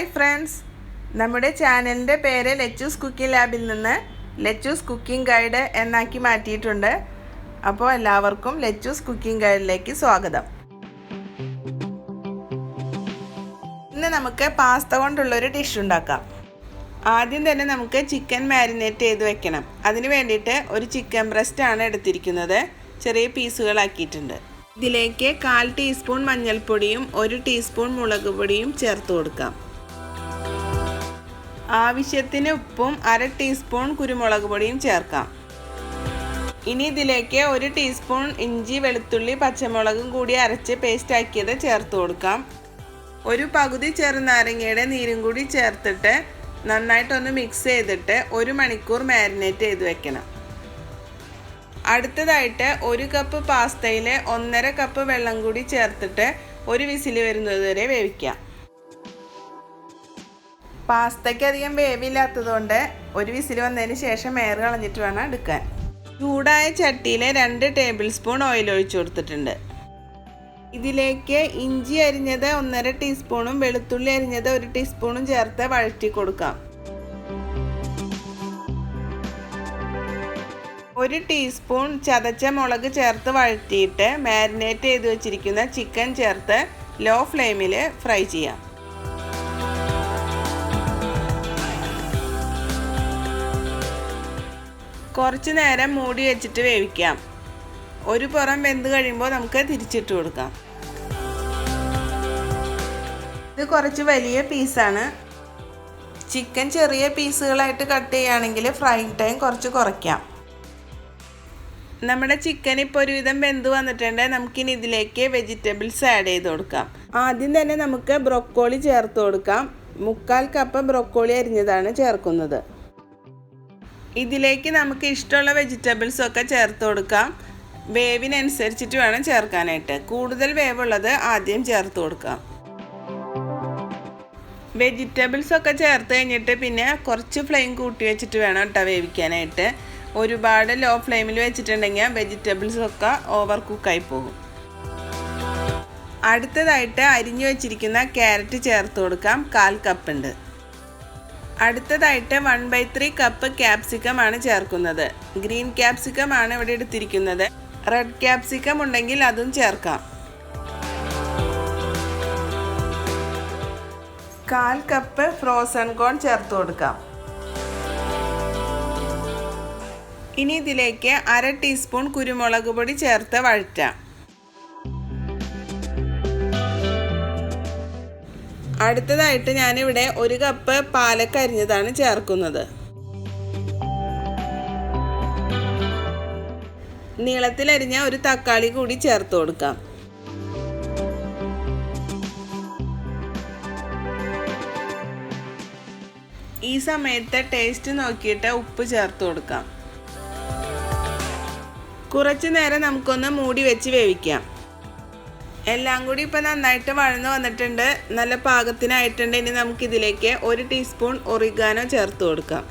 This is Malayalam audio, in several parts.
ഹായ് ഫ്രണ്ട്സ്, നമ്മുടെ ചാനലിൻ്റെ പേര് ലെച്ചൂസ് കുക്കിംഗ് ലാബിൽ നിന്ന് ലെച്ചൂസ് കുക്കിംഗ് ഗൈഡ് എന്നാക്കി മാറ്റിയിട്ടുണ്ട്. അപ്പോൾ എല്ലാവർക്കും ലെച്ചൂസ് കുക്കിംഗ് ഗൈഡിലേക്ക് സ്വാഗതം. ഇന്ന് നമുക്ക് പാസ്ത കൊണ്ടുള്ളൊരു ഡിഷ് ഉണ്ടാക്കാം. ആദ്യം തന്നെ നമുക്ക് ചിക്കൻ മാരിനേറ്റ് ചെയ്ത് വെക്കണം. അതിന് വേണ്ടിയിട്ട് ഒരു ചിക്കൻ ബ്രസ്റ്റ് ആണ് എടുത്തിരിക്കുന്നത്. ചെറിയ പീസുകളാക്കിയിട്ടുണ്ട്. ഇതിലേക്ക് 1/4 ടീസ്പൂൺ മഞ്ഞൾപ്പൊടിയും 1 ടീസ്പൂൺ മുളക് പൊടിയും ചേർത്ത് കൊടുക്കാം. ആവശ്യത്തിന് ഉപ്പും 1/2 ടീസ്പൂൺ കുരുമുളക് പൊടിയും ചേർക്കാം. ഇനി ഇതിലേക്ക് 1 ടീസ്പൂൺ ഇഞ്ചി, വെളുത്തുള്ളി, പച്ചമുളകും കൂടി അരച്ച് പേസ്റ്റ് ആക്കിയത് ചേർത്ത് കൊടുക്കാം. ഒരു പകുതി ചെറുനാരങ്ങയുടെ നീരും കൂടി ചേർത്തിട്ട് നന്നായിട്ടൊന്ന് മിക്സ് ചെയ്തിട്ട് 1 മണിക്കൂർ മാരിനേറ്റ് ചെയ്ത് വെക്കണം. അടുത്തതായിട്ട് 1 കപ്പ് പാസ്തയിൽ 1.5 കപ്പ് വെള്ളം കൂടി ചേർത്തിട്ട് ഒരു വിസിൽ വരുന്നത് വരെ വേവിക്കാം. പാസ്തയ്ക്ക് അധികം വേവില്ലാത്തതുകൊണ്ട് ഒരു വിസിൽ വന്നതിന് ശേഷം എയർ കളഞ്ഞിട്ട് വേണം എടുക്കാൻ. ചൂടായ ചട്ടിയിൽ 2 ടേബിൾ സ്പൂൺ ഓയിൽ ഒഴിച്ചു കൊടുത്തിട്ടുണ്ട്. ഇതിലേക്ക് ഇഞ്ചി അരിഞ്ഞത് 1.5 ടീസ്പൂണും വെളുത്തുള്ളി അരിഞ്ഞത് 1 ടീസ്പൂണും ചേർത്ത് വഴറ്റി കൊടുക്കാം. 1 ടീസ്പൂൺ ചതച്ച മുളക് ചേർത്ത് വഴറ്റിയിട്ട് മാരിനേറ്റ് ചെയ്ത് വെച്ചിരിക്കുന്ന ചിക്കൻ ചേർത്ത് ലോ ഫ്ലെയിമിൽ ഫ്രൈ ചെയ്യാം. കുറച്ച് നേരം മൂടി വെച്ചിട്ട് വേവിക്കാം. ഒരു പുറം വെന്ത് കഴിയുമ്പോൾ നമുക്ക് തിരിച്ചിട്ട് കൊടുക്കാം. ഇത് കുറച്ച് വലിയ പീസാണ്. ചിക്കൻ ചെറിയ പീസുകളായിട്ട് കട്ട് ചെയ്യുകയാണെങ്കിൽ ഫ്രൈയിങ് ടൈം കുറച്ച് കുറയ്ക്കാം. നമ്മുടെ ചിക്കൻ ഇപ്പോൾ ഒരുവിധം വെന്ത് വന്നിട്ടുണ്ട്. നമുക്കിനി ഇതിലേക്ക് വെജിറ്റബിൾസ് ആഡ് ചെയ്ത് കൊടുക്കാം. ആദ്യം തന്നെ നമുക്ക് ബ്രൊക്കോളി ചേർത്ത് കൊടുക്കാം. 1/4 കപ്പ് ബ്രൊക്കോളി അരിഞ്ഞതാണ് ചേർക്കുന്നത്. ഇതിലേക്ക് നമുക്ക് ഇഷ്ടമുള്ള വെജിറ്റബിൾസൊക്കെ ചേർത്ത് കൊടുക്കാം. വേവിനനുസരിച്ചിട്ട് വേണം ചേർക്കാനായിട്ട്. കൂടുതൽ വേവുള്ളത് ആദ്യം ചേർത്ത് കൊടുക്കാം. വെജിറ്റബിൾസൊക്കെ ചേർത്ത് കഴിഞ്ഞിട്ട് പിന്നെ കുറച്ച് ഫ്ലെയിം കൂട്ടി വെച്ചിട്ട് വേണം കേട്ടോ വേവിക്കാനായിട്ട്. ഒരുപാട് ലോ ഫ്ലെയിമിൽ വെച്ചിട്ടുണ്ടെങ്കിൽ വെജിറ്റബിൾസൊക്കെ ഓവർ കുക്കായി പോകും. അടുത്തതായിട്ട് അരിഞ്ഞു വെച്ചിരിക്കുന്ന ക്യാരറ്റ് ചേർത്ത് കൊടുക്കാം. 1/4 കപ്പ് ഉണ്ട്. അടുത്തതായിട്ട് 1/3 കപ്പ് ക്യാപ്സിക്കം ആണ് ചേർക്കുന്നത്. ഗ്രീൻ ക്യാപ്സിക്കം ആണ് ഇവിടെ എടുത്തിരിക്കുന്നത്. റെഡ് ക്യാപ്സിക്കം ഉണ്ടെങ്കിൽ അതും ചേർക്കാം. 1/4 കപ്പ് ഫ്രോസൺ കോൺ ചേർത്ത് കൊടുക്കാം. ഇനി ഇതിലേക്ക് 1/2 ടീസ്പൂൺ കുരുമുളക് പൊടി ചേർത്ത് വഴറ്റാം. അടുത്തതായിട്ട് ഞാനിവിടെ 1 കപ്പ് പാലക്ക് അരിഞ്ഞതാണ് ചേർക്കുന്നത്. നീളത്തിലരിഞ്ഞ ഒരു തക്കാളി കൂടി ചേർത്ത് കൊടുക്കാം. ഈ സമയത്ത് ടേസ്റ്റ് നോക്കിയിട്ട് ഉപ്പ് ചേർത്ത് കൊടുക്കാം. കുറച്ച് നേരം നമുക്കൊന്ന് മൂടി വെച്ച് വേവിക്കാം. എല്ലാം കൂടി ഇപ്പോൾ നന്നായിട്ട് വഴന്ന് വന്നിട്ടുണ്ട്. നല്ല പാകത്തിനായിട്ടുണ്ട്. ഇനി നമുക്കിതിലേക്ക് 1 ടീസ്പൂൺ ഒറിഗാനോ ചേർത്ത് കൊടുക്കാം.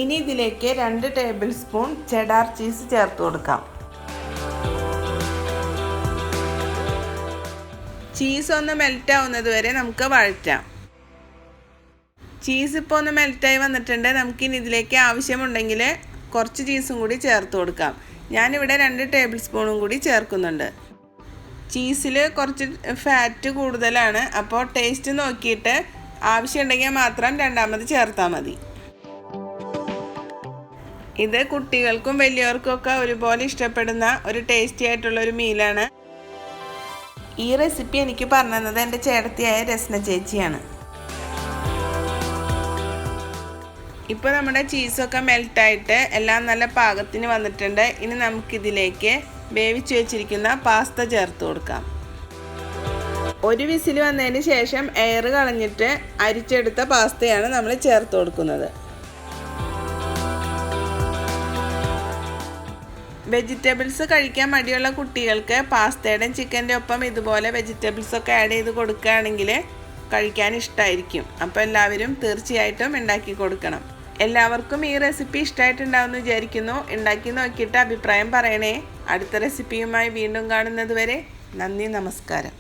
ഇനി ഇതിലേക്ക് 2 ടേബിൾ സ്പൂൺ ചെഡാർ ചീസ് ചേർത്ത് കൊടുക്കാം. ചീസ് ഒന്ന് മെൽറ്റ് ആവുന്നത് വരെ നമുക്ക് വഴറ്റാം. ചീസ് ഇപ്പോൾ ഒന്ന് മെൽറ്റായി വന്നിട്ടുണ്ട്. നമുക്കിനി ഇതിലേക്ക് ആവശ്യമുണ്ടെങ്കിൽ കുറച്ച് ചീസും കൂടി ചേർത്ത് കൊടുക്കാം. ഞാനിവിടെ 2 ടേബിൾ സ്പൂണും കൂടി ചേർക്കുന്നുണ്ട്. ചീസിൽ കുറച്ച് ഫാറ്റ് കൂടുതലാണ്. അപ്പോൾ ടേസ്റ്റ് നോക്കിയിട്ട് ആവശ്യമുണ്ടെങ്കിൽ മാത്രം രണ്ടാമത് ചേർത്താൽ മതി. ഇത് കുട്ടികൾക്കും വലിയവർക്കൊക്കെ ഒരുപോലെ ഇഷ്ടപ്പെടുന്ന ഒരു ടേസ്റ്റി ആയിട്ടുള്ളൊരു മീലാണ്. ഈ റെസിപ്പി എനിക്ക് പറഞ്ഞു തന്നത് എൻ്റെ ചേട്ടത്തിയായ രസ്ന ചേച്ചിയാണ്. ഇപ്പോൾ നമ്മുടെ ചീസൊക്കെ മെൽറ്റായിട്ട് എല്ലാം നല്ല പാകത്തിന് വന്നിട്ടുണ്ട്. ഇനി നമുക്കിതിലേക്ക് വേവിച്ച് വെച്ചിരിക്കുന്ന പാസ്ത ചേർത്ത് കൊടുക്കാം. ഒരു വിസിൽ വന്നതിന് ശേഷം എയർ കളഞ്ഞിട്ട് അരിച്ചെടുത്ത പാസ്തയാണ് നമ്മൾ ചേർത്ത് കൊടുക്കുന്നത്. വെജിറ്റബിൾസ് കഴിക്കാൻ മടിയുള്ള കുട്ടികൾക്ക് പാസ്തയുടെയും ചിക്കൻ്റെ ഒപ്പം ഇതുപോലെ വെജിറ്റബിൾസൊക്കെ ആഡ് ചെയ്ത് കൊടുക്കുകയാണെങ്കിൽ കഴിക്കാൻ ഇഷ്ടമായിരിക്കും. അപ്പോൾ എല്ലാവരും തീർച്ചയായിട്ടും ഉണ്ടാക്കി കൊടുക്കണം. എല്ലാവർക്കും ഈ റെസിപ്പി ഇഷ്ടമായിട്ടുണ്ടാവുമെന്ന് വിചാരിക്കുന്നു. ഉണ്ടാക്കി നോക്കിയിട്ട് അഭിപ്രായം പറയണേ. അടുത്ത റെസിപ്പിയുമായി വീണ്ടും കാണുന്നത് വരെ നന്ദി, നമസ്കാരം.